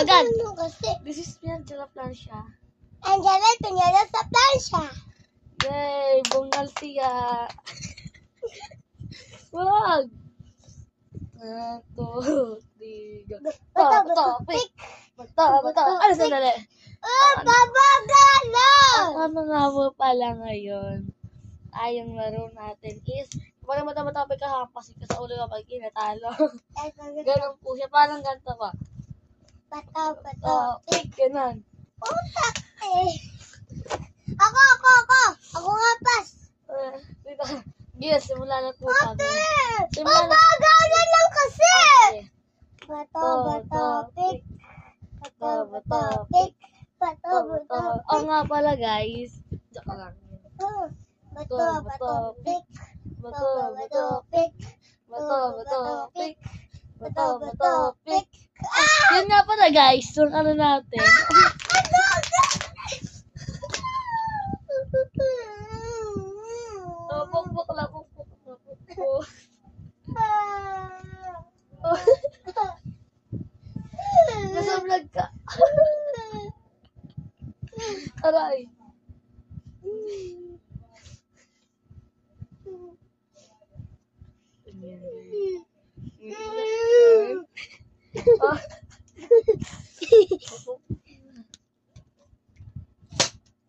Agad. Ano kasi? This is Angela Plansya. Angela, tunyala sa plansya. Yay! Bungal siya. Wag! 1, 2, 3, go. Bato, pick! Bato. Ano sandali? Babagalo! Ang mga mo pala ngayon ay yung laro natin is kapag matapos ka hampas ka sa ulo kapag inatalo. Ganun po siya. Parang ganito ba? Bato. Pick! Ganun. Utak eh. Ako. Ako nga pas. Dito. Yes, simula na po kami. Babagalo lang kasi. Okay. Bato, pick. Bato, pick. Bato, Oo nga pala guys. Joke lang. Bato, pick. Bato, pick. pick. Bato, pick. Yun nga pala guys. Yung ano natin. Pukpuk. Nasa vlog ka. Aray.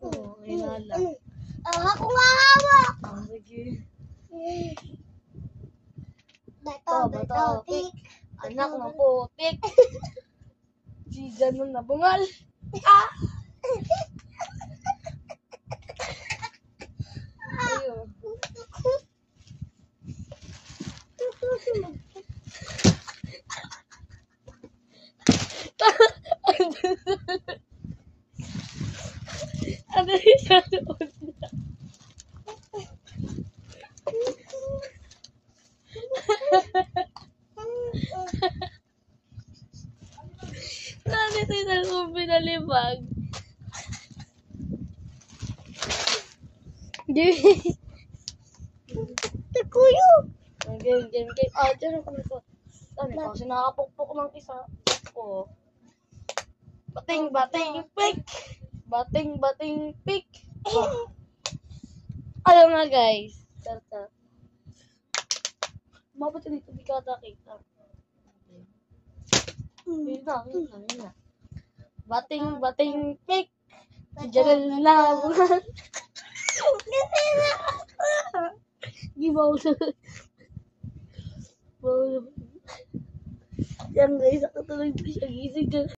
Oh, inala. Ako nga hawak. Sige. Bato, pick. Anak ng putik. Si ganun na bungal. Ayun. Ano yung sa doon na? Nandito yung dalawang pinalibag. Takuyo. Game. Diyan ako nito. Ano ko? Sinakapukpok ng isa. Oh. Bating, pick. Bating, pick. Alam nga guys. Tata. Mabot dito, di ka nakita. Yun na. Bating, pick. Diyan lang. Gibaw na. Yan guys, ako tuloy siya gising dyan.